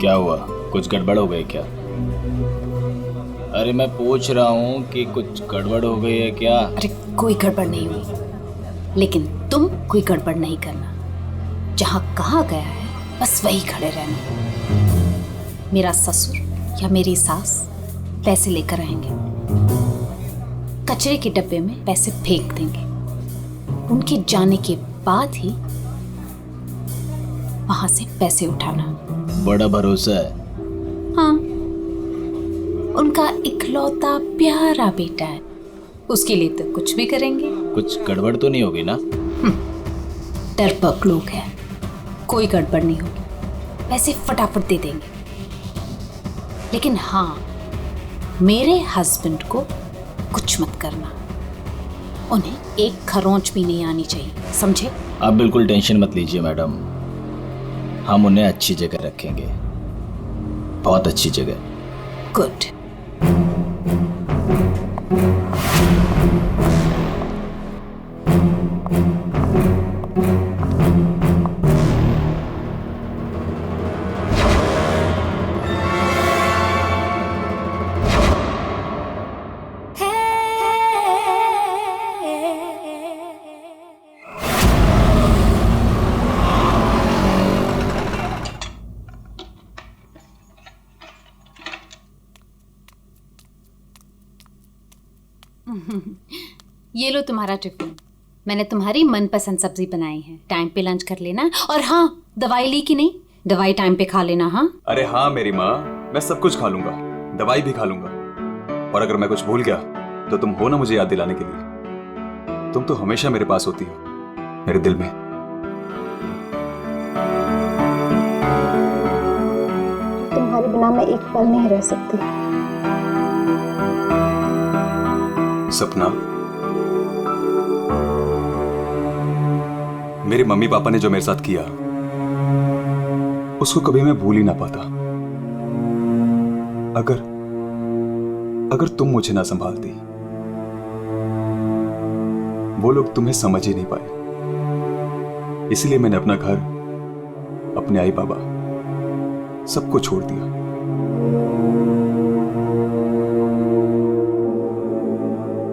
क्या हुआ, कुछ गड़बड़ हो गई क्या? अरे मैं पूछ रहा हूँ कि कुछ गड़बड़ हो गई है क्या? अरे कोई गड़बड़ नहीं हुई, लेकिन तुम कोई गड़बड़ नहीं करना। जहाँ कहा गया है बस वही खड़े रहना। मेरा ससुर या मेरी सास पैसे लेकर आएंगे, कचरे के डब्बे में पैसे फेंक देंगे। उनके जाने के बाद ही वहां से पैसे उठाना। बड़ा भरोसा है। हाँ, उनका इकलौता प्यारा बेटा है, उसके लिए तो कुछ भी करेंगे। कुछ गड़बड़ तो नहीं होगी ना? डरपोक लोग हैं, कोई गड़बड़ नहीं होगी, पैसे फटाफट दे देंगे। लेकिन हाँ, मेरे हस्बैंड को कुछ मत करना, उन्हें एक खरोंच भी नहीं आनी चाहिए, समझे? आप बिल्कुल टेंशन मत लीजिए मैडम, हम उन्हें अच्छी जगह रखेंगे, बहुत अच्छी जगह। गुड। ये लो तुम्हारा टिफिन, मैंने तुम्हारी मनपसंद सब्जी बनाई है। टाइम पे लंच कर लेना। और हाँ, दवाई ली कि नहीं? दवाई टाइम पे खा लेना। हाँ? अरे हाँ मेरी माँ, मैं सब कुछ खा लूंगा, दवाई भी खा लूंगा। और अगर मैं कुछ भूल गया तो तुम हो ना मुझे याद दिलाने के लिए। तुम तो हमेशा मेरे पास होती हो, मेरे दिल में। तुम्हारे बिना मैं एक पल नहीं रह सकती। सपना, मेरे मम्मी पापा ने जो मेरे साथ किया उसको कभी मैं भूल ही ना पाता। अगर तुम मुझे ना संभालती, वो लोग तुम्हें समझ ही नहीं पाए। इसलिए मैंने अपना घर, अपने आई बाबा, सबको छोड़ दिया।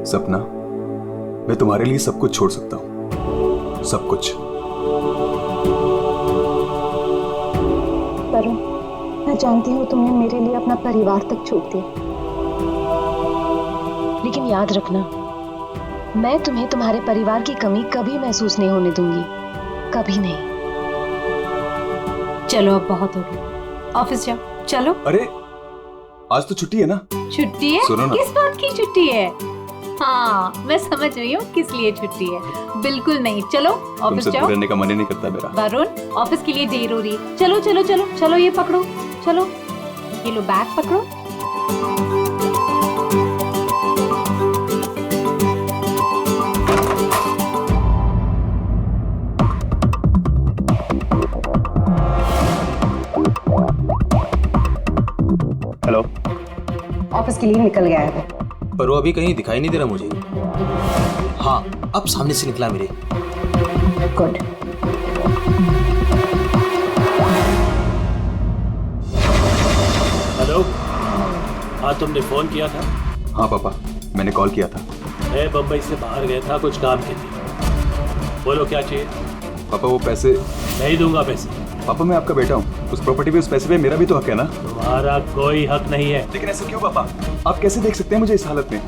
सपना, मैं तुम्हारे लिए सब कुछ छोड़ सकता हूं, सब कुछ। वरुण, मैं जानती हूँ तुमने मेरे लिए अपना परिवार तक छोड़ दिया, लेकिन याद रखना, मैं तुम्हें तुम्हारे परिवार की कमी कभी महसूस नहीं होने दूंगी, कभी नहीं। चलो अब बहुत हो गया, ऑफिस जाओ। चलो। अरे आज तो छुट्टी है ना? छुट्टी है? सुनो ना। किस बात की छुट्टी है? हाँ, मैं समझ रही हूँ किस लिए छुट्टी है। बिल्कुल नहीं, चलो ऑफिस तुमसे जाओ। रहने का मन ही नहीं करता मेरा। वरुण, ऑफिस के लिए देर हो रही है। चलो चलो चलो चलो, ये पकड़ो, चलो ये लो, बैग पकड़ो। हेलो। ऑफिस के लिए निकल गया है वो। पर वो अभी कहीं दिखाई नहीं दे रहा मुझे। हाँ, अब सामने से निकला मेरे। गुड। हेलो। हाँ, तुमने फोन किया था? हाँ पापा, मैंने कॉल किया था। मैं बम्बई से बाहर गया था कुछ काम के लिए। बोलो क्या चाहिए? पापा वो पैसे। नहीं दूंगा पैसे। पापा मैं आपका बेटा हूँ, उस प्रॉपर्टी पे, उस पैसे पे मेरा भी तो हक है ना? तुम्हारा कोई हक नहीं है। लेकिन ऐसे क्यों पापा? आप कैसे देख सकते हैं मुझे इस हालत में?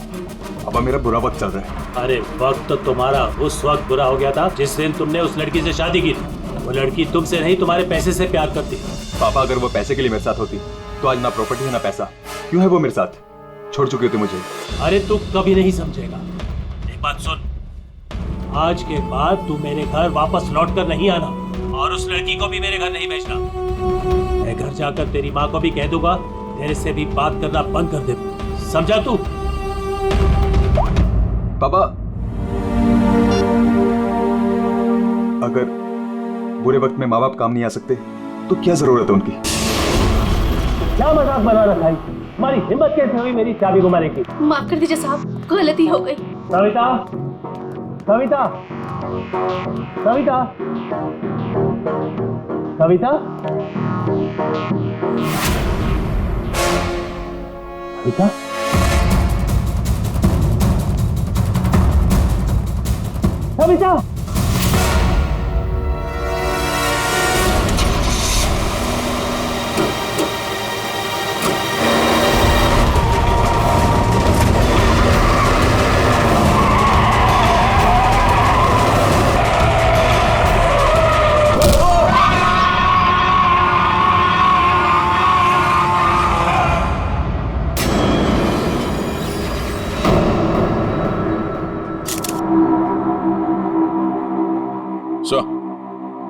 पापा मेरा बुरा वक्त चल रहा है। अरे वक्त तो तुम्हारा उस वक्त बुरा हो गया था जिस दिन तुमने उस लड़की से शादी की थी। वो लड़की तुमसे नहीं, तुम्हारे पैसे से प्यार करती। पापा अगर वो पैसे के लिए मेरे साथ होती तो आज ना प्रॉपर्टी है ना पैसा। क्यों है वो मेरे साथ? छोड़ चुकी होती मुझे। अरे तू कभी नहीं समझेगा। एक बात सुन, आज के बाद तू मेरे घर वापस लौट कर नहीं आना, और उस लड़की को भी मेरे घर नहीं भेजना। मैं घर जाकर तेरी माँ को भी कह दूंगा तेरे से भी बात करना बंद कर दे, समझा तू? पापा अगर बुरे वक्त में माँ बाप काम नहीं आ सकते तो क्या जरूरत है उनकी? क्या मजाक बना रखा है? तुम्हारी हिम्मत कैसे हुई मेरी चाबी घुमाने की? माफ कर दीजिए साहब, गलती हो गई। सविता, सविता, सविता, सविता। बेटा बेटा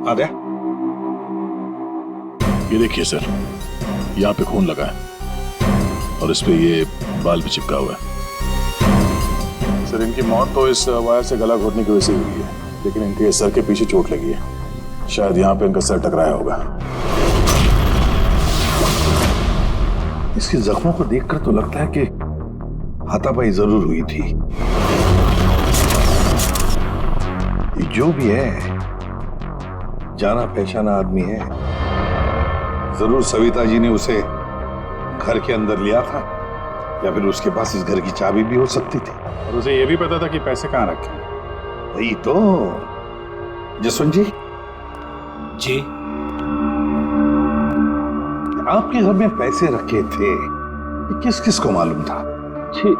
आ गया। ये देखिए सर, यहाँ पे खून लगा है और इस पे ये बाल भी चिपका हुआ है। सर इनकी मौत तो इस वायर से गला घोटने की वजह से हुई है, लेकिन इनके सर के पीछे चोट लगी है। शायद यहाँ पे इनका सर टकराया होगा। इसके जख्मों को देखकर तो लगता है कि हाथापाई जरूर हुई थी। ये जो भी है जाना पहचाना आदमी है। जरूर सविता जी ने उसे घर के अंदर लिया था, या फिर उसके पास इस घर की चाबी भी हो सकती थी। और उसे ये भी पता था कि पैसे कहाँ रखे। वही तो। जसवंत जी, जी आपके घर में पैसे रखे थे, ये किस किस को मालूम था? जी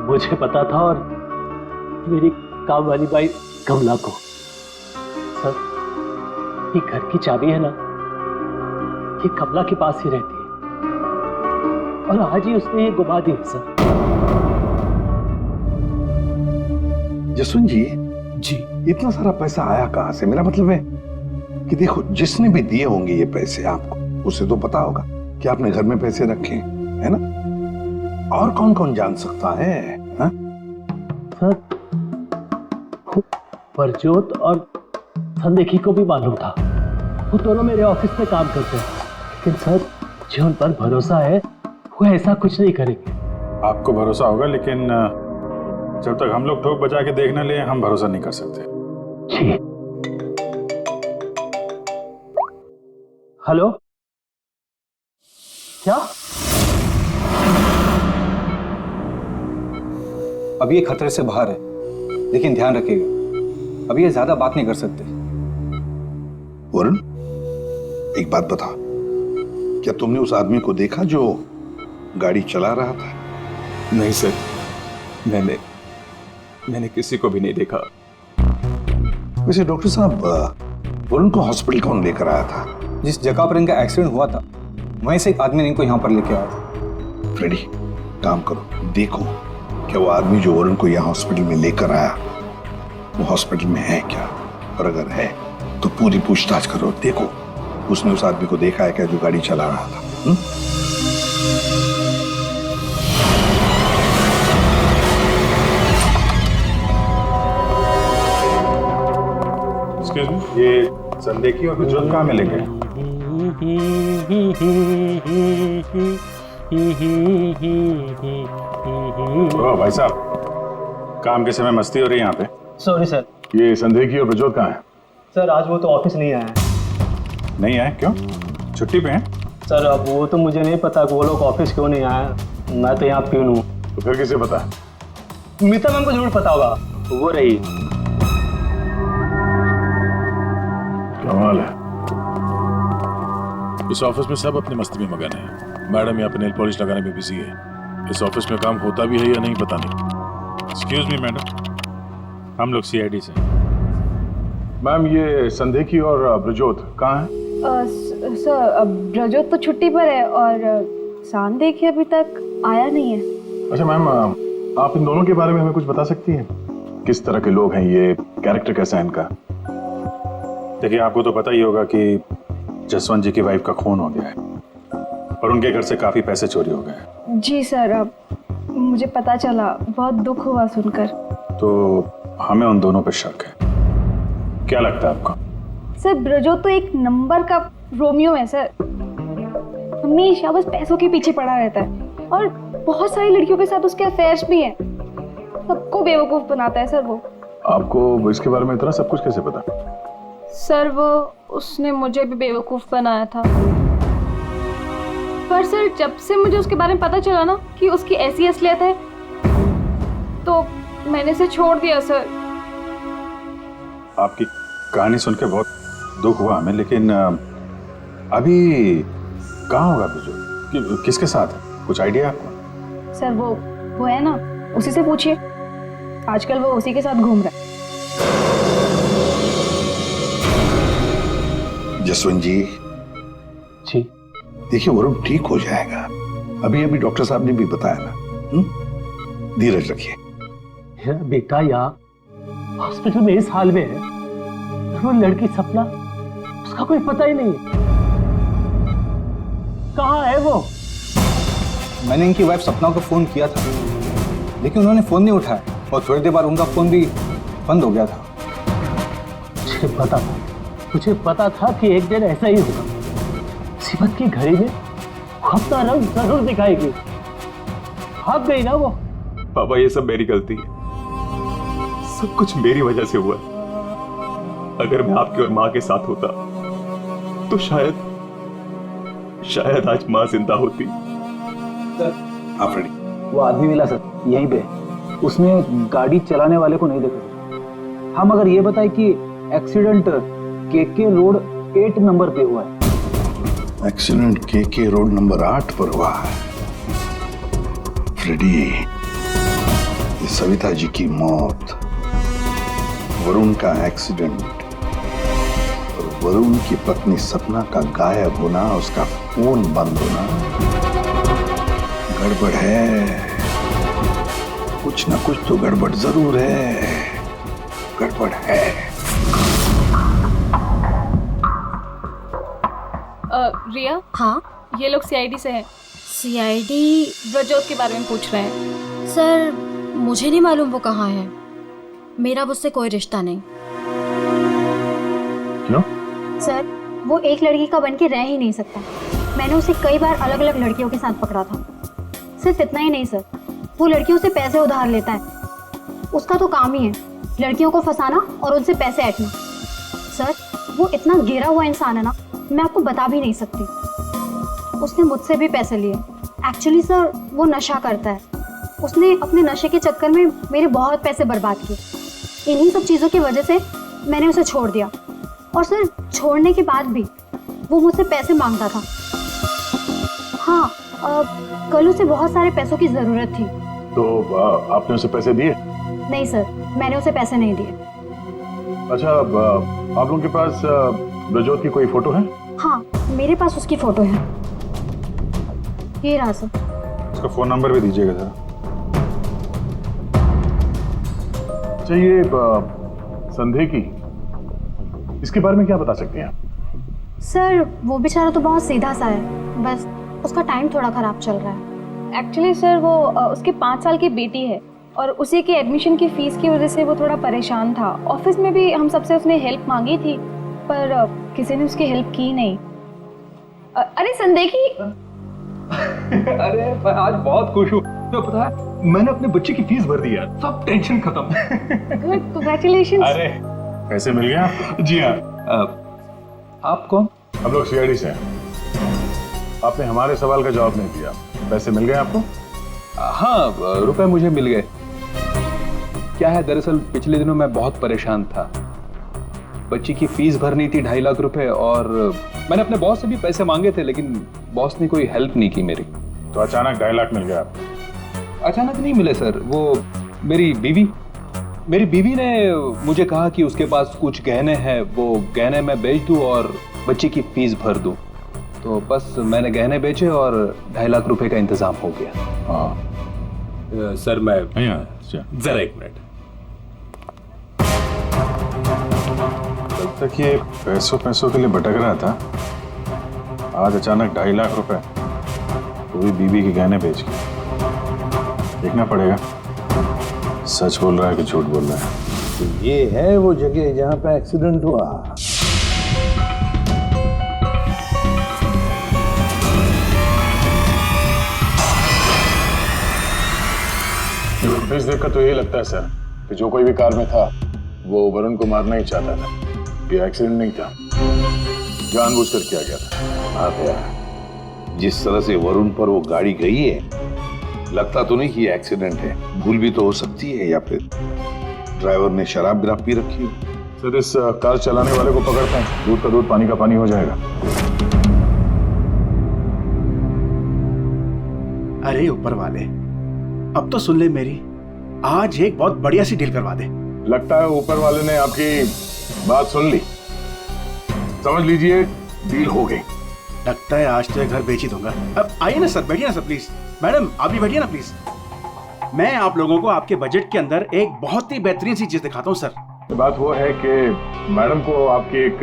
मुझे पता था और मेरी काम वाली बाई कमला को। सर ये घर की चाबी है ना, ये कमला के पास ही रहती है और आज ही उसने ये गुमा दी है सर। जसवंत जी, जी इतना सारा पैसा आया कहां से? मेरा मतलब है कि देखो, जिसने भी दिए होंगे ये पैसे आपको, उसे तो पता होगा कि आपने घर में पैसे रखे, है ना? और कौन कौन जान सकता है? हा? सर परजोत और संदेखी को भी मालूम था, वो दोनों मेरे ऑफिस में काम करते हैं, लेकिन सर जो उन पर भरोसा है वो ऐसा कुछ नहीं करेंगे। आपको भरोसा होगा, लेकिन जब तक हम लोग ठोक बजा के देख न ले, हम भरोसा नहीं कर सकते। जी हेलो, क्या? अभी ये खतरे से बाहर है, लेकिन ध्यान रखिएगा, अभी ये ज्यादा बात नहीं कर सकते। वरुण, एक बात बता, क्या तुमने उस आदमी को देखा जो गाड़ी चला रहा था? नहीं सर, मैंने किसी को भी नहीं देखा। वैसे डॉक्टर साहब, वरुण को हॉस्पिटल कौन लेकर आया था? जिस जगह पर इनका एक्सीडेंट हुआ था, वहीं से एक आदमी ने इनको यहाँ पर लेके आया था। फ्रेडी, काम करो, देखो क्या वो आदमी जो वरुण को यहाँ हॉस्पिटल में लेकर आया, वो हॉस्पिटल में है क्या? और अगर है तो पूरी पूछताछ करो, देखो उसने उस आदमी को देखा है क्या जो गाड़ी चला रहा था। एक्सक्यूज मी, ये संदेखी और गुजरात कहाँ मिलेंगे? ओ भाई साहब, काम के समय मस्ती हो रही है यहाँ पे। Sorry sir. ये संदेखी और प्रजोत कहाँ है? सर आज वो तो ऑफिस नहीं आया है। नहीं आए? क्यों? छुट्टी पे हैं? सर अब वो तो मुझे नहीं पता कि वो लोग ऑफिस क्यों नहीं आए। मैं तो यहाँ प्यून हूँ। तो फिर किसे पता? मीता मैम को जरूर पता होगा, वो रही। कमाल है, इस ऑफिस में सब अपनी मस्ती में मगन है। मैडम यहाँ पे नेल पॉलिश लगाने में बिजी है। इस ऑफिस में काम होता भी है या नहीं पता नहीं। एक्सक्यूज मी मैडम, हम लोग सीआईडी से। मैम ये संदेखी और ब्रजोत कहाँ हैं? सर ब्रजोत तो छुट्टी पर है और संदेखी अभी तक आया नहीं है। अच्छा मैम, आप इन दोनों के बारे में हमें कुछ बता सकती हैं? किस तरह के लोग हैं ये, कैरेक्टर कैसा है इनका? देखिए आपको तो पता ही होगा कि जसवंत जी की वाइफ का खून हो गया है और उनके घर से काफी पैसे चोरी हो गए। जी सर, अब मुझे पता चला, बहुत दुख हुआ सुनकर। तो हमें उन दोनों पर शक है। क्या लगता है आपको? सर ब्रजोत तो एक नंबर का रोमियो है सर, हमेशा बस पैसों के पीछे पड़ा रहता है और बहुत सारी लड़कियों के साथ उसके अफेयर्स भी हैं। सबको बेवकूफ बनाता है सर वो। आपको इसके बारे में इतना सब कुछ कैसे पता? सर वो उसने मुझे भी बेवकूफ बनाया था। पर सर जब से मुझे उसके बारे में पता चला ना कि उसकी ऐसी असलियत है तो मैंने इसे छोड़ दिया सर। आपकी कहानी सुन के बहुत दुख हुआ हमें, लेकिन अभी कहाँ होगा बिजू? किसके साथ है? कुछ आइडिया आपको? सर वो है ना, उसी से पूछिए, आजकल वो उसी के साथ घूम रहा है। जसवंत जी देखिए वरुण ठीक हो जाएगा, अभी अभी डॉक्टर साहब ने भी बताया ना। धीरज रखिए। बेटा यहाँ हॉस्पिटल में इस हाल में है, वो लड़की सपना, उसका कोई पता ही नहीं है। कहाँ है वो? मैंने इनकी वाइफ सपना को फोन किया था, लेकिन उन्होंने फोन नहीं उठाया और थोड़ी देर बाद उनका फोन भी बंद हो गया था। मुझे पता था कि एक दिन ऐसा ही होगा। मुसीबत की घड़ी में वो अपना रंग जरूर दिखाएगी। भाग गई ना वो। पापा ये सब मेरी गलती है, सब कुछ मेरी वजह से हुआ। अगर मैं आपकी और माँ के साथ होता तो शायद आज माँ जिंदा होती। आप रेडी? वो आदमी मिला सर यहीं पे, उसने गाड़ी चलाने वाले को नहीं देखा। हम अगर ये बताए कि एक्सीडेंट केके रोड 8 नंबर पे हुआ है। एक्सीडेंट केके रोड नंबर 8 पर हुआ है। फ्रेडी, ये सविता जी की मौत, वरुण का एक्सीडेंट और वरुण की पत्नी सपना का गायब होना, उसका फोन बंद होना, गड़बड़ है। कुछ ना कुछ तो गड़बड़ जरूर है, गड़बड़ है। रिया, हाँ ये लोग सीआईडी से हैं। सीआईडी? ब्रजोत के बारे में पूछ रहे हैं। सर मुझे नहीं मालूम वो कहाँ है, मेरा उससे कोई रिश्ता नहीं। क्यों? सर वो एक लड़की का बन के रह ही नहीं सकता। मैंने उसे कई बार अलग अलग लड़कियों के साथ पकड़ा था। सिर्फ इतना ही नहीं सर, वो लड़कियों से पैसे उधार लेता है। उसका तो काम ही है लड़कियों को फंसाना और उनसे पैसे ऐंठना। सर वो इतना गिरा हुआ इंसान है ना, मैं आपको बता भी नहीं सकती। उसने मुझसे भी पैसे लिए। एक्चुअली सर वो नशा करता है। उसने अपने नशे के चक्कर में मेरे बहुत पैसे बर्बाद किए। इन्हीं सब चीज़ों की वजह से मैंने उसे छोड़ दिया। और सर छोड़ने के बाद भी वो मुझसे पैसे मांगता था। हाँ, कल उसे बहुत सारे पैसों की ज़रूरत थी। तो आपने उसे पैसे दिए? नहीं सर, मैंने उसे पैसे नहीं दिए। अच्छा, आप लोगों के पास ब्रजोत की कोई फोटो है? हाँ, मेरे पास उसकी फोटो है। ये रहा सर। उसका फोन नंबर भी दीजिएगा जरा। अच्छा, ये संदेह की, इसके बारे में क्या बता सकते हैं आप? सर वो बेचारा तो बहुत सीधा सा है, बस उसका टाइम थोड़ा खराब चल रहा है। एक्चुअली सर वो उसके 5 साल की बेटी है और उसी के एडमिशन की फीस की वजह से वो थोड़ा परेशान था। ऑफिस में भी हम सबसे उसने हेल्प मांगी थी पर किसी ने उसकी हेल्प की नहीं। अरे संदेखी अरे मैं आज बहुत खुश हूँ। तो पता है मैंने अपने बच्चे की फीस भर दी यार, सब टेंशन खत्म। कांग्रेचुलेशंस। अरे पैसे मिल गए आपको? जी हाँ। आप कौन? हम लोग सीआईडी से हैं। आपने हमारे सवाल का जवाब नहीं दिया। पैसे मिल गए आपको? हाँ, रुपए मुझे मिल गए। क्या है दरअसल पिछले दिनों मैं बहुत परेशान था। बच्ची की फीस भरनी थी 2.5 लाख रुपए और मैंने अपने बॉस से भी पैसे मांगे थे, लेकिन बॉस ने कोई हेल्प नहीं की मेरी। तो अचानक 2.5 लाख मिल गया आपको? अचानक नहीं मिले सर, वो मेरी बीवी ने मुझे कहा कि उसके पास कुछ गहने हैं, वो गहने मैं बेच दूं और बच्ची की फीस भर दूं। तो बस मैंने गहने बेचे और 2.5 लाख रुपए का इंतजाम हो गया। हाँ सर मैं जरा 1 मिनट। तब तक ये पैसों के लिए भटक रहा था, आज अचानक 2.5 लाख रुपए, वो भी बीवी के गहने बेच के। देखना पड़ेगा सच बोल रहा है कि झूठ बोल रहा है। तो ये है वो जगह जहां पे एक्सीडेंट हुआ। फुटेज देखकर तो यही लगता है सर कि जो कोई भी कार में था वो वरुण को मारना ही चाहता था। ये एक्सीडेंट नहीं था, जानबूझकर किया गया था। हाँ भैया, जिस तरह से वरुण पर वो गाड़ी गई है, लगता तो नहीं कि ये एक्सीडेंट है। भूल भी तो हो सकती है, या फिर ड्राइवर ने शराब बिराब पी रखी हो। सर इस कार चलाने वाले को पकड़ते हैं, दूध का दूध पानी का पानी हो जाएगा। अरे ऊपर वाले, अब तो सुन ले मेरी, आज एक बहुत बढ़िया सी डील करवा दे। लगता है ऊपर वाले ने आपकी बात सुन ली। समझ लीजिए डील हो गई। लगता है आज तो ये घर बेच ही दूंगा। अब आइए ना सर, बैठिए ना सर प्लीज। मैडम आप भी बैठिए ना प्लीज। मैं आप लोगों को आपके बजट के अंदर एक बहुत ही बेहतरीन सी चीज दिखाता हूँ सर। बात वो है कि मैडम को आपकी एक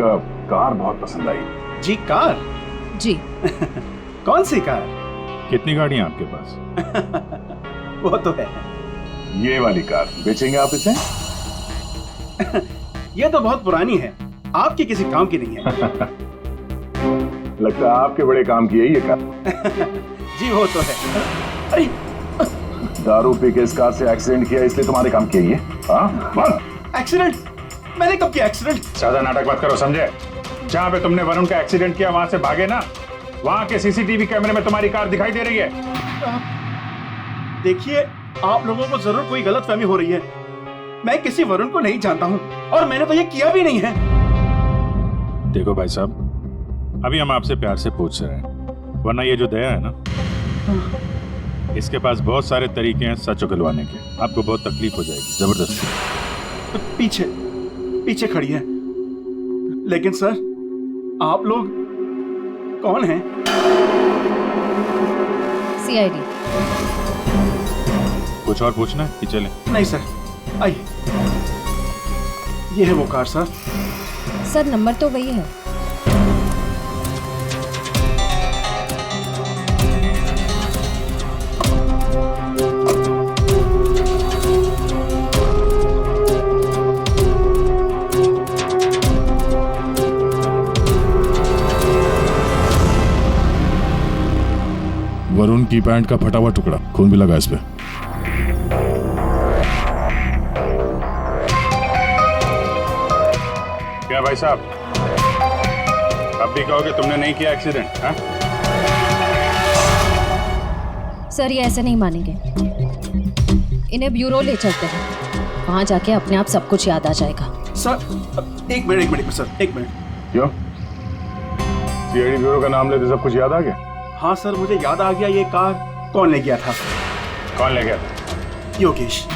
कार बहुत पसंद आई। जी कार? जी। कौन सी कार? कितनी गाड़ियां आपके पास? वो तो है। ये वाली कार बेचेंगे आप इसे? ये तो बहुत पुरानी है, आपकी किसी काम की नहीं है। लगता है आपके बड़े काम की है ये कार। जी वो तो है। अरे दारू पी के इस कार से एक्सीडेंट किया इसलिए तुम्हारे काम की है ये? हाँ? एक्सीडेंट? मैंने कब किया एक्सीडेंट? ज्यादा नाटक मत करो, समझे? जहाँ पे तुमने वरुण का एक्सीडेंट किया वहां से भागे ना, वहां के सीसीटीवी कैमरे में तुम्हारी कार दिखाई दे रही है। देखिए आप लोगों को जरूर कोई गलतफहमी हो रही है। मैं किसी वरुण को नहीं जानता हूँ और मैंने तो ये किया भी नहीं है। देखो भाई साहब, अभी हम आपसे प्यार से पूछ रहे हैं, वरना ये जो दया है ना, इसके पास बहुत सारे तरीके हैं सच उगलवाने के। आपको बहुत तकलीफ हो जाएगी जबरदस्ती। पीछे पीछे खड़ी है। लेकिन सर आप लोग कौन हैं? सीआईडी। कुछ और पूछना है कि चले? नहीं सर, आइए। ये है वो कार सर। सर नंबर तो वही है। वरुण की पैंट का फटा हुआ टुकड़ा, खून भी लगा इस पे। क्या भाई साहब, अब भी कहोगे तुमने नहीं किया एक्सीडेंट? सर ये ऐसे नहीं मानेंगे, इन्हें ब्यूरो ले चलते हैं, वहां जाके अपने आप सब कुछ याद आ जाएगा। सर एक मिनट सर, एक मिनट। क्यों? सीआईडी ब्यूरो का नाम लेते सब कुछ याद आ गया? हाँ सर मुझे याद आ गया, ये कार कौन ले गया था? कौन ले गया था? योगेश।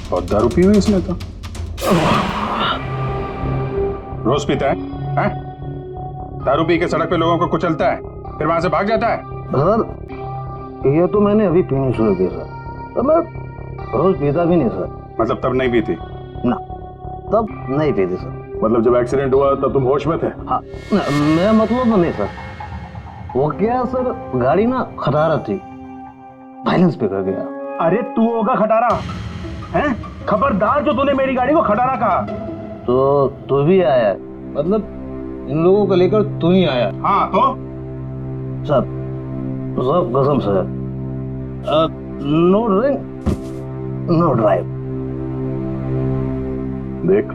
और दारू पी हुई इसने तो। रोज पीता है? दारू पी के सड़क पे लोगों को कुचलता है, फिर वहां से भाग जाता है। सर ये तो मैंने अभी पीनी शुरू की सर, तो मैं रोज पीता भी नहीं सर। मतलब तब नहीं पीती? ना, तब नहीं पीती सर। मतलब जब एक्सीडेंट हुआ तब तुम होश में थे? हाँ, मैं मतलब नहीं सर, वो क्या सर, गाड़ी ना खटारा थी, बैलेंस पे कर गया। अरे तू होगा खटारा हैं? खबरदार जो तूने मेरी गाड़ी को खटारा कहा। तो तू भी आया, मतलब इन लोगों को लेकर तू ही आया? हाँ तो सर, सब कसम sir, no drink no drive. देख,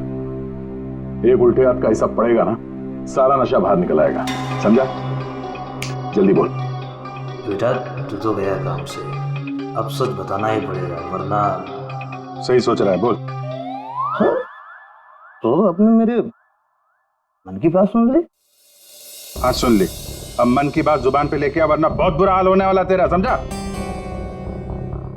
एक उल्टे हाथ का हिसाब पड़ेगा ना, सारा नशा बाहर निकल आएगा, समझा? जल्दी बोल। बेटा तू तो गया काम से, अब सच बताना ही पड़ेगा वरना। सही सोच रहा है, बोल। हाँ? तो आपने मेरे मन की बात सुन ली? हाँ सुन ली, अब मन की बात जुबान पे लेके आ, वरना बहुत बुरा हाल होने वाला तेरा, समझा?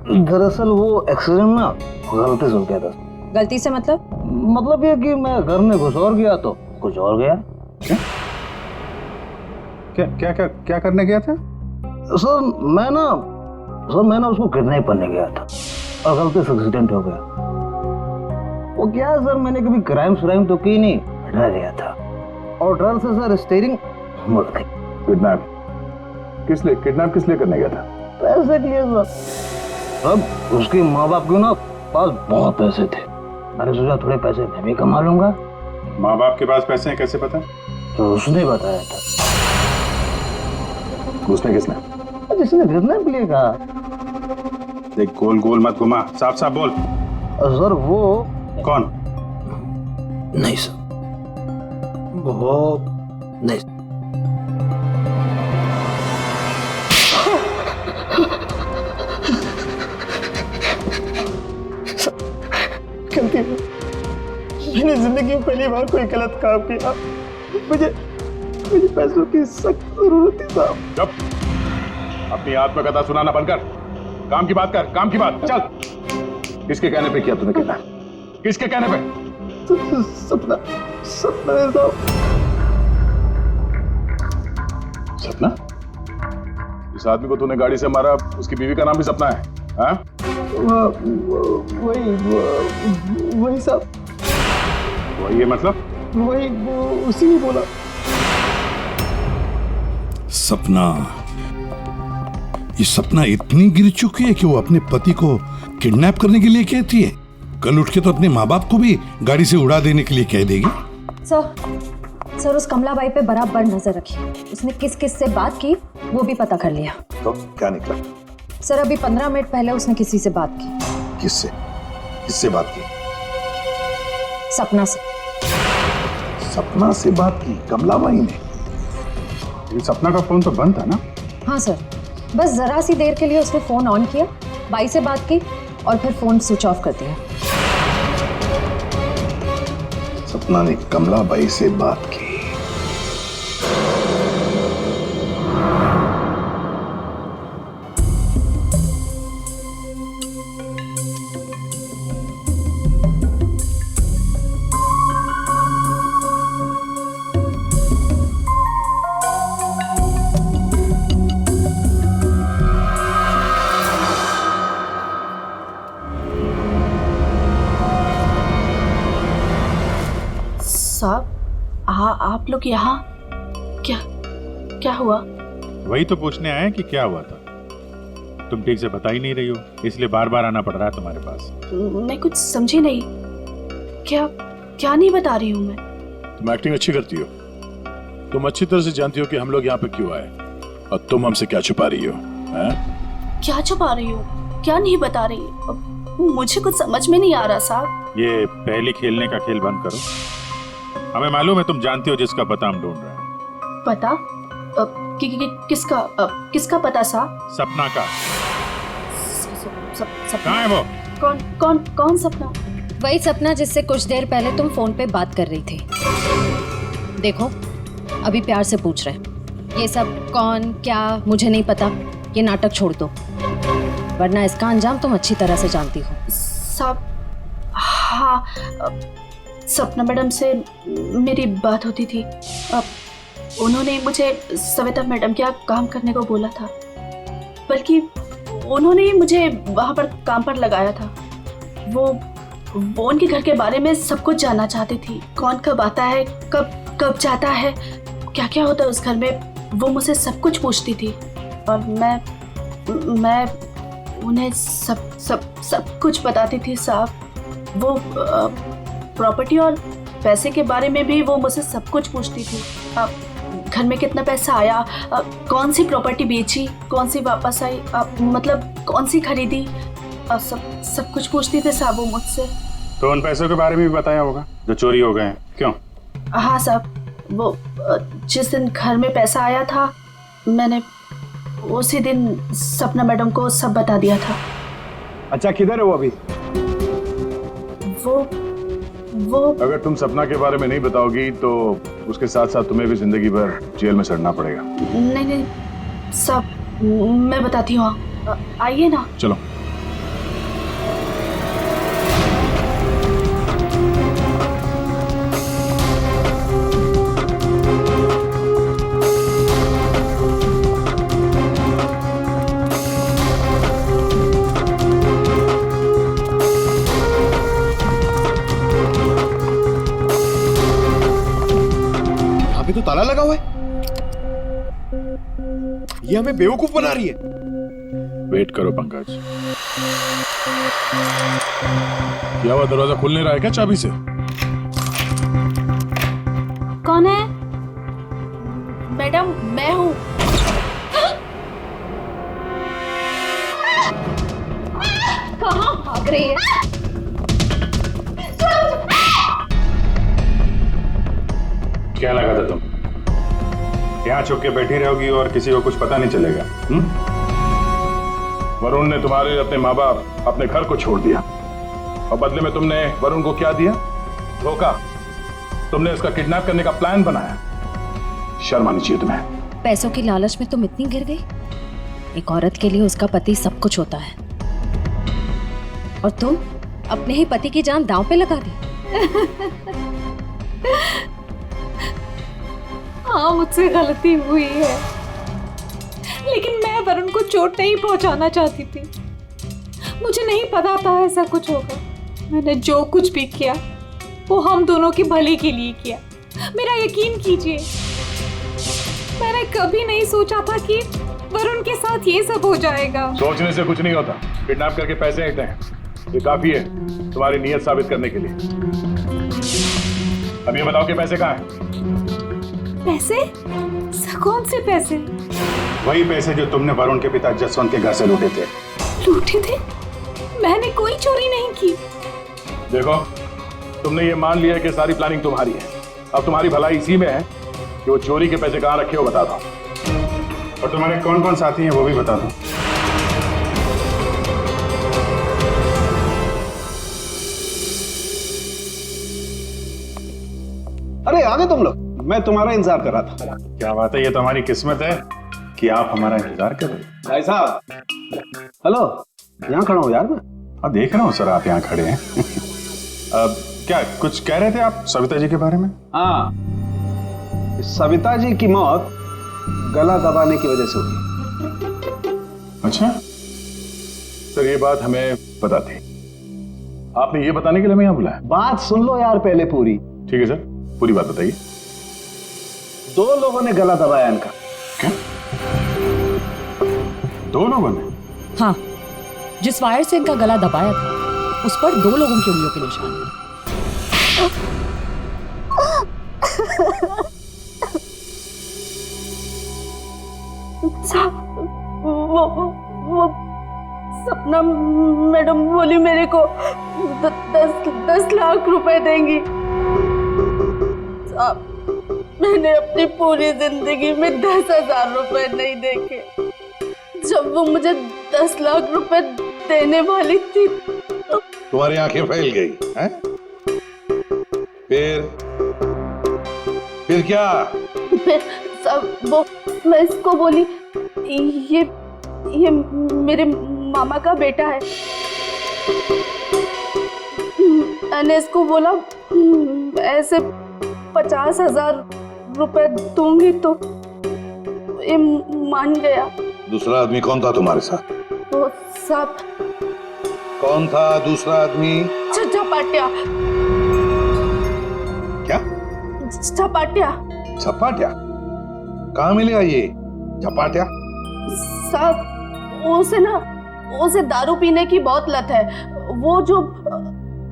दरअसल वो एक्सीडेंट ना गलती से हो गया था। गलती से मतलब ये कि मैं घर में घुस और गया तो कुछ और गया। क्या करने गया था? सर मैं ना उसको किडनैप करने गया था और गलती से एक्सीडेंट हो गया। वो क्या है सर, मैंने कभी क्राइम तो की नहीं, डर गया था और डर से सर स्टीयरिंग मुड़ गई। किडनैप किस लिए करने गया था? पैसे के लिए सर। सब उसके माँ बाप के ना पास बहुत पैसे थे। मैंने सोचा थोड़े पैसे मैं भी कमा लूंगा। माँ बाप के पास पैसे हैं कैसे पता? तो उसने बताया था। उसने किसने? जिसने खरीदने के लिए कहा। देख गोल गोल मत घुमा, साफ साफ बोल। सर वो कौन? नहीं सर, वो नहीं। गलती है, मैंने जिंदगी में पहली बार कोई गलत काम किया। मुझे पैसों की सख्त जरूरत थी साहब। चुप, अपनी आत्मकथा सुनाना बंद कर, काम की बात कर, काम की बात। चल, किसके कहने पे किया तूने कहना? किसके कहने पे? सपना है साहब। सपना? इस आदमी को तूने गाड़ी से मारा, उसकी बीवी का नाम भी सपना है? हाँ? वही साहब। वही है मतलब? वही उसी ने बोला। सपना, ये सपना इतनी गिर चुकी है कि वो अपने पति को किडनैप करने के लिए कहती है। कल उठ के तो अपने माँ बाप को भी गाड़ी से उड़ा देने के लिए कह देगी। सर उस कमलाबाई पे बराबर नजर रखी। उसने किस किस से बात की वो भी पता कर लिया। तो क्या निकला? सर अभी 15 मिनट पहले उसने किसी से बात की। किससे? किससे बात की? सपना से। सपना से बात की कमलाबाई ने? सपना का फोन तो बंद था ना? हाँ सर, बस जरा सी देर के लिए उसने फोन ऑन किया, बाई से बात की और फिर फोन स्विच ऑफ कर दिया। सपना ने कमलाबाई से बात की। साहब, आप लोग यहाँ क्या हुआ? वही तो पूछने आए कि क्या हुआ था। तुम ठीक से बता ही नहीं रही हो, इसलिए बार बार आना पड़ रहा है तुम्हारे पास। मैं कुछ समझी नहीं। क्या नहीं बता रही हूँ मैं। तुम एक्टिंग अच्छी करती हो। तुम अच्छी तरह से जानती हो कि हम लोग यहाँ पे क्यों आए, और तुम हमसे क्या छुपा रही हो? क्या छुपा रही हो? क्या नहीं बता रही? मुझे कुछ समझ में नहीं आ रहा साहब। ये पहले खेलने का खेल बंद करो। हमें मालूम है तुम जानती हो जिसका पता हम ढूंढ रहे हैं। पता? किसका पता साहब? सपना का। सपना? कहाँ है वो? कौन सपना? वही सपना जिससे कुछ देर पहले तुम फोन पे बात कर रही थी। देखो अभी प्यार से पूछ रहे, ये सब कौन क्या मुझे नहीं पता, ये नाटक छोड़ दो, वरना इसका अंजाम तुम अच्छी तरह से जानती हो। साहब, हाँ, सपना मैडम से मेरी बात होती थी। उन्होंने मुझे सविता मैडम के यहाँ काम करने को बोला था, बल्कि उन्होंने ही मुझे वहाँ पर काम पर लगाया था। वो उनके घर के बारे में सब कुछ जानना चाहती थी। कौन कब आता है, कब जाता है, क्या क्या होता है उस घर में, वो मुझसे सब कुछ पूछती थी। और मैं उन्हें सब कुछ बताती थी साहब। वो प्रॉपर्टी और पैसे के बारे में भी वो मुझसे सब कुछ पूछती थी। घर में कितना पैसा आया, कौन सी प्रॉपर्टी बेची, कौन सी वापस आई, मतलब कौन सी खरीदी, सब कुछ पूछती थी साहब वो मुझसे। तो उन पैसों के बारे में भी बताया होगा जो चोरी हो गए हैं, क्यों? हाँ साहब, वो जिस दिन घर में पैसा आया था मैंने उसी दिन सपना मैडम को सब बता दिया था। अच्छा, किधर है वो अभी? वो अगर तुम सपना के बारे में नहीं बताओगी तो उसके साथ साथ तुम्हें भी जिंदगी भर जेल में सड़ना पड़ेगा। नहीं सब मैं बताती हूँ, आइए ना। चलो। तो ताला लगा हुआ है। ये हमें बेवकूफ बना रही है। वेट करो पंकज। क्या हुआ, दरवाजा खुल नहीं रहा है क्या चाबी से? कौन है? मैडम मैं हूँ। कहाँ भाग रही है? क्या लगा था तुम यहाँ छुप के बैठी रहोगी और किसी को कुछ पता नहीं चलेगा? वरुण ने तुम्हारे अपने माँ बाप अपने घर को छोड़ दिया और बदले में तुमने वरुण को क्या दिया? धोखा। तुमने उसका किडनैप करने का प्लान बनाया। शर्म आनी चाहिए तुम्हें। पैसों की लालच में तुम इतनी गिर गई? एक औरत के लिए उसका पति सब कुछ होता है और तुम अपने ही पति की जान दांव पे लगा दी। हाँ, मुझसे गलती हुई है, लेकिन मैं वरुण को चोट नहीं पहुंचाना चाहती थी। मुझे नहीं पता था ऐसा कुछ होगा। मैंने जो कुछ भी किया वो हम दोनों के भले के लिए किया। मेरा यकीन कीजिए, मैंने कभी नहीं सोचा था कि वरुण के साथ ये सब हो जाएगा। सोचने से कुछ नहीं होता। किडनैप करके पैसे लेते हैं, ये काफी है तुम्हारी नीयत साबित करने के लिए। अब ये बताओ कि पैसे कहाँ हैं? पैसे? कौन से पैसे? वही पैसे जो तुमने वरुण के पिता जसवंत के घर से लूटे थे। लूटे थे? मैंने कोई चोरी नहीं की। देखो, तुमने ये मान लिया कि सारी प्लानिंग तुम्हारी है। अब तुम्हारी भलाई इसी में है कि वो चोरी के पैसे कहाँ रखे हो बता दो, और तुम्हारे कौन कौन साथी हैं वो भी बता दो। अरे आ गए तुम लोग, मैं तुम्हारा इंतजार कर रहा था। क्या बात है, ये तो हमारी किस्मत है कि आप हमारा इंतजार कर रहे हैं। भाई साहब, हेलो, यहाँ खड़ा हूँ यार मैं। हाँ देख रहा हूँ सर, आप यहाँ खड़े हैं। अब क्या कुछ कह रहे थे आप सविता जी के बारे में? हाँ, सविता जी की मौत गला दबाने की वजह से हुई। अच्छा सर, ये बात हमें पता थी। आपने ये बताने के लिए हमें यहाँ बुलाया? बात सुन लो यार पहले पूरी। ठीक है सर, पूरी बात बताइए। 2 लोगों ने गला दबाया इनका। क्या? 2 लोगों ने? हाँ, जिस वायर से इनका गला दबाया था उस पर 2 लोगों की उंगलियों के निशान थे। वो सपना मैडम बोली मेरे को 10 लाख रुपए देंगी। साहब, मैंने अपनी पूरी जिंदगी में 10,000 रुपए नहीं देखे। जब वो मुझे 10 लाख रुपए देने वाली थी तो तुम्हारी आंखें फैल गई हैं? फिर क्या? सब वो मैं इसको बोली ये मेरे मामा का बेटा है। मैंने इसको बोला ऐसे 50,000 रुपए दूंगी तो ये मान गया। दूसरा आदमी कौन था तुम्हारे साथ? वो सब कौन था दूसरा आदमी? झपाटिया। क्या? झपाटिया। झपाटिया? कहाँ मिलेगा ये झपाटिया? साहब, उसे दारू पीने की बहुत लत है। वो जो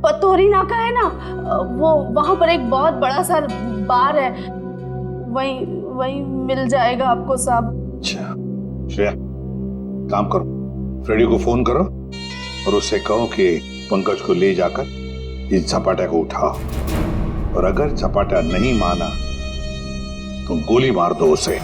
पतोरी नाका है ना, वो वहां पर एक बहुत बड़ा सा बार है, वही मिल जाएगा आपको साहब। अच्छा श्रेया, काम करो, फ्रेडी को फोन करो और उससे कहो कि पंकज को ले जाकर इस झपाटा को उठाओ, और अगर झपाटा नहीं माना तो गोली मार दो उसे।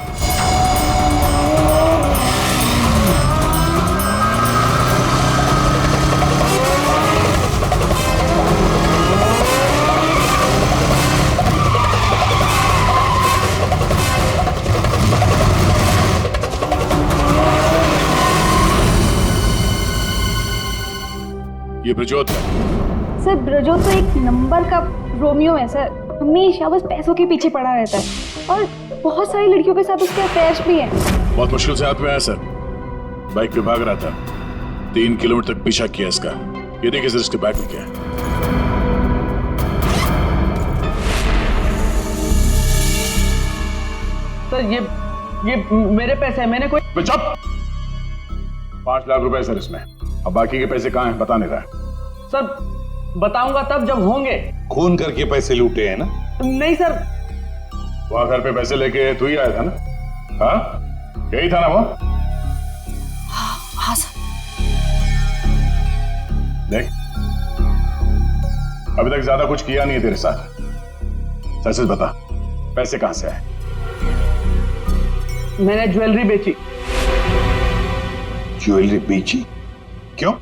ये ब्रजोत है। सर, ब्रजोत तो एक नंबर का रोमियो है सर। हमेशा बस पैसों के पीछे पड़ा रहता है और बहुत सारी लड़कियों के साथ उसके अफेयर्स भी हैं। बहुत मुश्किल से हाथ में आया सर, बाइक पे भाग रहा था, 3 किलोमीटर तक पीछा किया इसका। ये देखिए सर, इसके बैग में क्या है। सर ये मेरे पैसे हैं, मैंने कोई। चुप! 5 लाख रुपए सर इसमें। अब बाकी के पैसे कहाँ हैं बता नहीं रहा है। सर बताऊंगा तब जब होंगे। खून करके पैसे लूटे हैं ना? नहीं सर। वहां घर पे पैसे लेके तू ही आया था ना? हाँ यही था ना वो? हाँ सर। देख अभी तक ज्यादा कुछ किया नहीं है तेरे साथ। सच सच बता पैसे कहां से आए? मैंने ज्वेलरी बेची। ज्वेलरी बेची? क्यों?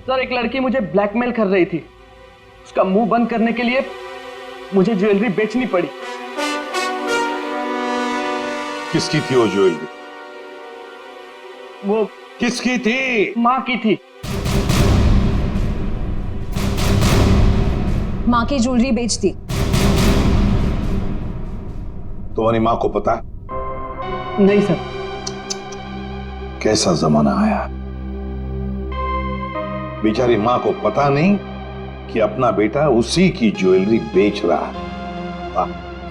सर एक लड़की मुझे ब्लैकमेल कर रही थी, उसका मुंह बंद करने के लिए मुझे ज्वेलरी बेचनी पड़ी। किसकी थी वो ज्वेलरी? वो किसकी थी? माँ की थी। माँ की ज्वेलरी बेच दी। तुम्हारी माँ को पता? नहीं सर। कैसा जमाना आया, बेचारी माँ को पता नहीं कि अपना बेटा उसी की ज्वेलरी बेच रहा है।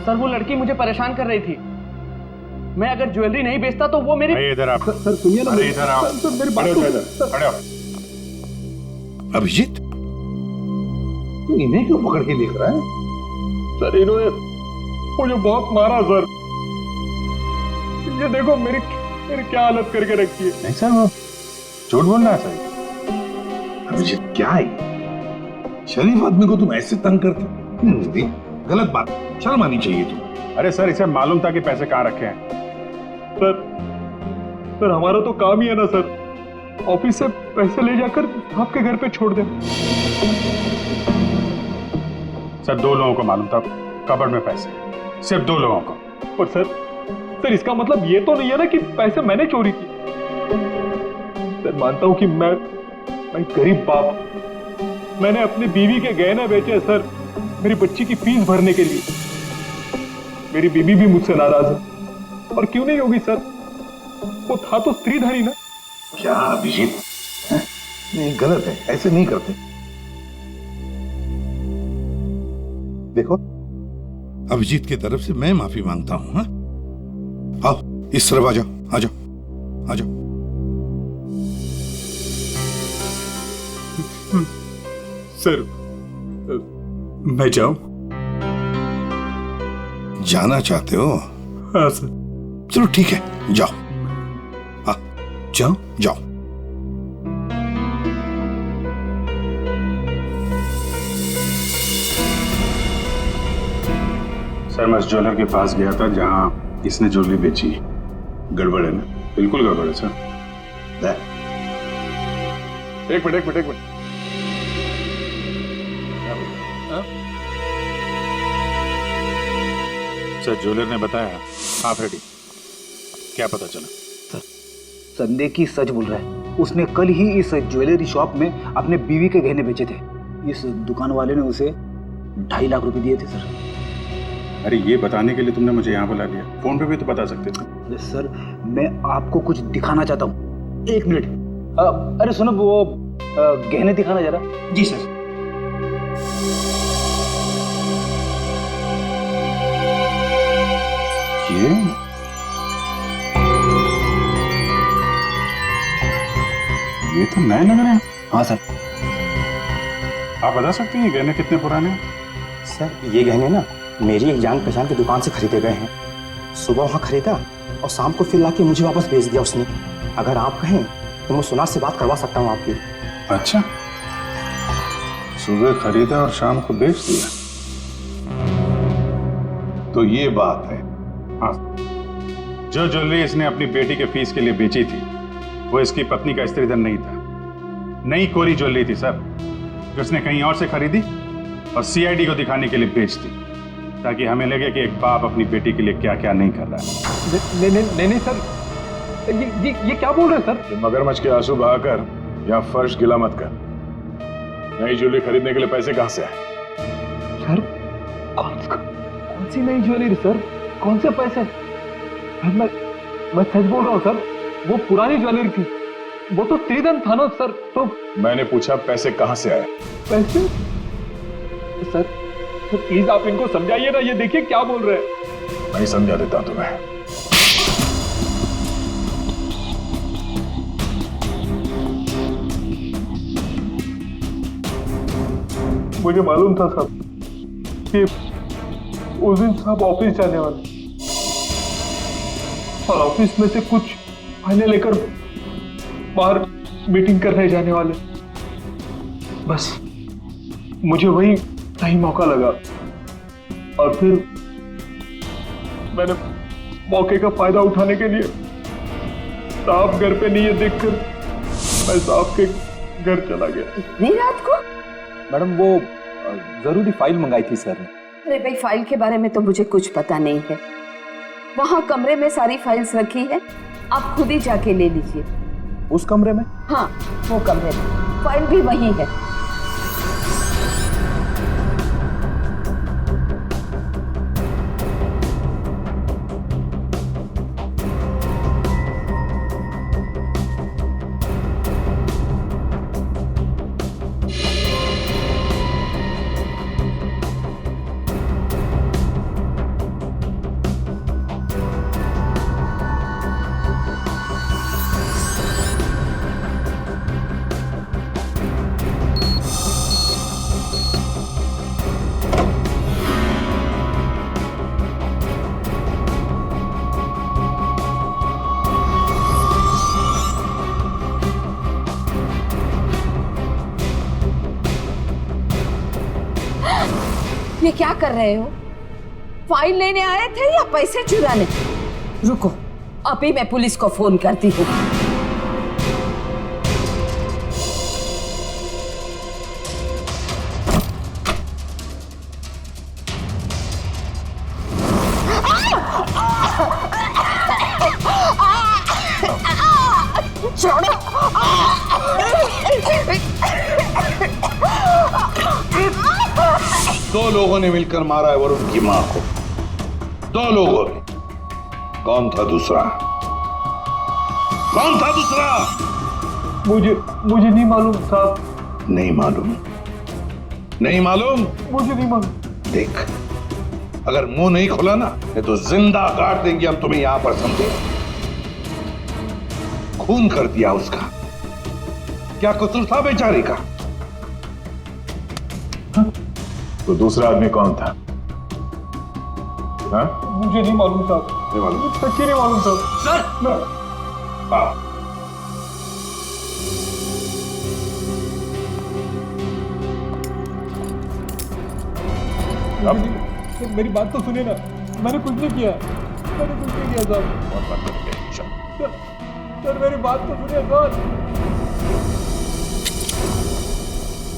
सर वो लड़की मुझे परेशान कर रही थी, मैं अगर ज्वेलरी नहीं बेचता तो वो मेरी। इधर आप। सर सुनिए ना। अरे इधर आओ। सर मेरी बात खड़े हो। अभिजीत तू इन्हें क्यों पकड़ के लिख रहा है? सर इन्होंने मुझे बहुत मारा सर। ये देखो मेरी क्या हालत करके रखी है। नहीं सर वो झूठ बोल रहा है सर। अभिजीत क्या है शरीफ आदमी को तुम ऐसे तंग करते? गलत बात, शर्म आनी चाहिए तुम। अरे सर इसे मालूम था कि पैसे कहाँ रखे हैं। सर हमारा तो काम ही है ना सर, ऑफिस से पैसे ले जाकर आपके घर पे छोड़ दे। सर 2 लोगों को मालूम था कबर्ड में पैसे, सिर्फ 2 लोगों को। पर सर इसका मतलब ये तो नहीं है ना कि पैसे मैंने चोरी की। सर मानता हूं कि मैं गरीब बाप, मैंने अपनी बीवी के गहने बेचे सर मेरी बच्ची की फीस भरने के लिए। मेरी बीवी भी मुझसे नाराज है, और क्यों नहीं होगी सर, वो था तो स्त्रीधारी ना। क्या अभिजीत नहीं, गलत है, ऐसे नहीं करते। देखो अभिजीत की तरफ से मैं माफी मांगता हूं। हाँ आओ इस तरफ आ जाओ, आ जाओ, आ जाओ। सर मैं जाऊं? जाना चाहते हो? हाँ सर। चलो ठीक है जाओ। जाओ जाओ। सर मैं उस ज्वेलर के पास गया था जहां इसने ज्वेलरी बेची। गड़बड़ है ना? बिल्कुल गड़बड़ है सर। एक मिनट। सर ज्वेलर ने बताया आप रेडी, क्या पता चला? सर संदेह की सच बोल रहा है, उसने कल ही इस ज्वेलरी शॉप में अपने बीवी के गहने बेचे थे। इस दुकान वाले ने उसे 2.5 लाख रुपए दिए थे सर। अरे ये बताने के लिए तुमने मुझे यहाँ बुला लिया, फोन पे भी तो बता सकते थे। सर मैं आपको कुछ दिखाना चाहता हूँ, 1 मिनट। अरे सुनो वो गहने दिखाना जरा। जी सर। ये तो नए लग रहे हैं। हाँ सर। आप बता सकते हैं गहने कितने पुराने हैं? सर ये गहने ना मेरी एक जान पहचान की दुकान से खरीदे गए हैं। सुबह वहाँ खरीदा और शाम को फिर लाके मुझे वापस भेज दिया उसने। अगर आप कहें तो मैं सुनार से बात करवा सकता हूँ आपकी। अच्छा, सुबह खरीदा और शाम को बेच दिया, तो ये बात है। हाँ, जो ज्वेलरी इसने अपनी बेटी के फीस के लिए बेची थी वो इसकी पत्नी का स्त्रीधन नहीं था, नई कोरी ज्वेलरी थी सर, जो उसने कहीं और से खरीदी और सीआईडी को दिखाने के लिए बेच दी, ताकि हमें लगे कि एक बाप अपनी बेटी के लिए क्या क्या नहीं कर रहा है। नहीं सर, ये क्या बोल रहे हैं सर? मगरमच्छ के आंसू बहाकर यहाँ फर्श गिला मत कर। नई ज्वेलरी खरीदने के लिए पैसे कहाँ से आए? सर कौन सी नई ज्वेलरी सर, कौन से पैसे? मैं सच बोल रहा हूँ सर, वो पुरानी ज्वेलरी थी, वो तो स्त्रीधन था ना सर। तो मैंने पूछा पैसे कहाँ से आए? पैसे? सर प्लीज आप इनको समझाइए ना, ये देखिए क्या बोल रहे हैं। मैं समझा देता हूं तुम्हें। मुझे मालूम था साहब कि उस दिन साहब ऑफिस जाने वाले और ऑफिस में से कुछ फाइलें लेकर बाहर मीटिंग करने जाने वाले। बस मुझे वही सही मौका लगा और फिर मैंने मौके का फायदा उठाने के लिए साहब घर पे नहीं है देखकर मैं साहब के घर चला गया। नहीं रात को? मैडम वो जरूरी फाइल मंगाई थी सर ने। अरे भाई फाइल के बारे में तो मुझे कुछ पता नहीं है। वहाँ कमरे में सारी फाइल्स रखी है, आप खुद ही जाके ले लीजिए। उस कमरे में? हाँ वो कमरे में, फाइल भी वही है। ये क्या कर रहे हो? फाइल लेने आए थे या पैसे चुराने? रुको, अभी मैं पुलिस को फोन करती हूँ। दो लोगों ने मिलकर मारा है वरुण की मां को। दो लोगों ने। कौन था दूसरा? कौन था दूसरा? मुझे नहीं मालूम साहब। नहीं मालूम? नहीं मालूम? मुझे नहीं मालूम। देख, अगर मुंह नहीं खोला ना तो जिंदा काट देंगे हम तुम्हें यहां पर, समझे? खून कर दिया उसका। क्या कसूर था बेचारे का? तो दूसरा आदमी कौन था? हाँ? मुझे नहीं मालूम साहब। नहीं मालूम? सच्ची नहीं मालूम साहब। सर मेरी बात तो सुनिए ना, मैंने कुछ नहीं किया। मैंने कुछ नहीं किया साहब। सर मेरी बात तो सुनिए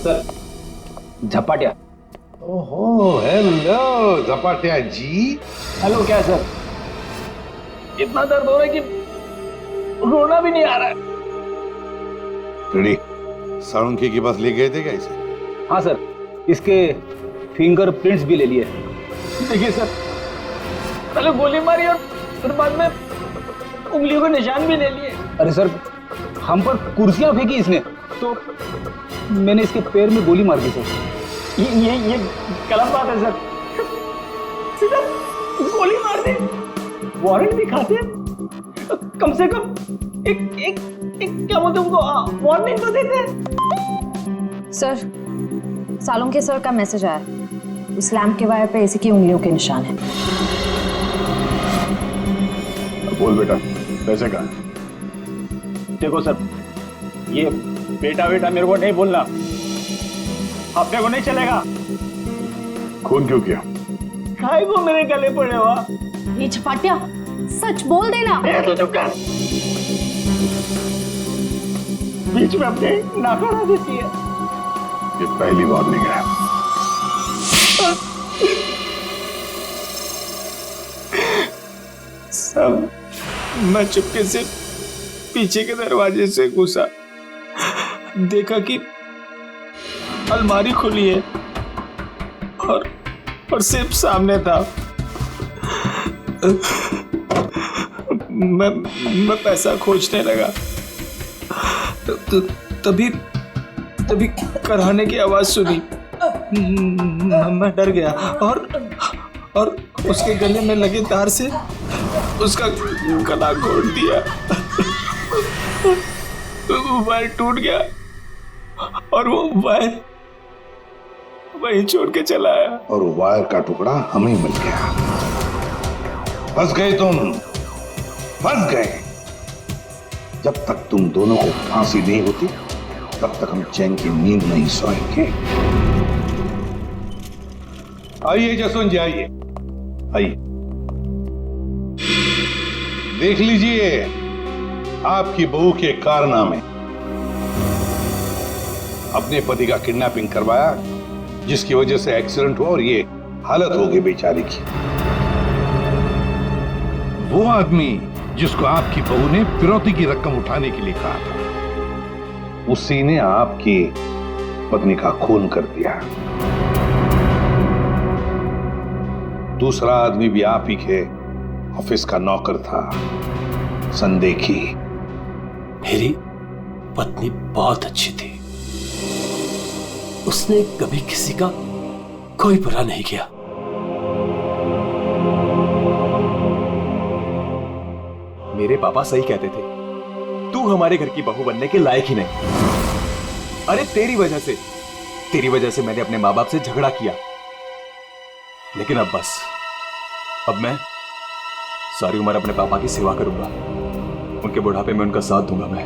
सर। झपाटिया। ओहो, हेलो झपाटिया जी। हेलो क्या सर? इतना दर्द हो रहा है कि रोना भी नहीं आ रहा है। रेडी? साळुंखे के पास ले गए थे क्या इसे? हाँ सर, इसके फिंगर प्रिंट्स भी ले लिए। देखिए सर, पहले गोली मारी और फिर बाद में उंगलियों के निशान भी ले लिए। अरे सर, हम पर कुर्सियां फेंकी इसने तो मैंने इसके पैर में गोली मार दी सर। ये गलत बात है सर। सीधा गोली मार दे, वारंट दिखाते, कम से कम एक क्या बोलते उनको वार्निंग तो देते। सर, सालुंखे सर का मैसेज आया। उस लैंप के वायर पे इसी की उंगलियों के निशान हैं। बोल बेटा, पैसे कहाँ? देखो सर, ये बेटा मेरे को नहीं बोलना, अपने को नहीं चलेगा। खून क्यों किया? खाए को मेरे गले पड़े हुआ। ये झपाटिया, सच बोल देना। तो चुप कर। बीच में अपने नाकारा देती है। ये पहली वार्निंग है। सब मैं चुपके से पीछे के दरवाजे से घुसा, देखा कि अलमारी खुली है और सिर्फ सामने था। मैं पैसा खोजने लगा तो तभी कराने की आवाज सुनी। मैं डर गया और उसके गले में लगे तार से उसका गला घोट दिया। वायर टूट गया और वो वहीं छोड़ के चला आया। और वायर का टुकड़ा हमें मिल गया। फंस गए तुम, फंस गए। जब तक तुम दोनों को फांसी नहीं होती तब तक हम चैन की नींद नहीं सोएंगे। आइए जसवंत जी, आइए आइए, देख लीजिए आपकी बहू के कारनामे। अपने पति का किडनैपिंग करवाया, जिसकी वजह से एक्सीडेंट हुआ और ये हालत हो गई बेचारी की। वो आदमी जिसको आपकी बहू ने फिरौती की रकम उठाने के लिए कहा था, उसी ने आपकी पत्नी का खून कर दिया। दूसरा आदमी भी आप ही के ऑफिस का नौकर था, संदेखी। मेरी पत्नी बहुत अच्छी थी, उसने कभी किसी का कोई बुरा नहीं किया। मेरे पापा सही कहते थे, तू हमारे घर की बहू बनने के लायक ही नहीं। अरे तेरी वजह से मैंने अपने माँ बाप से झगड़ा किया, लेकिन अब बस, अब मैं सारी उम्र अपने पापा की सेवा करूंगा। उनके बुढ़ापे में उनका साथ दूंगा मैं।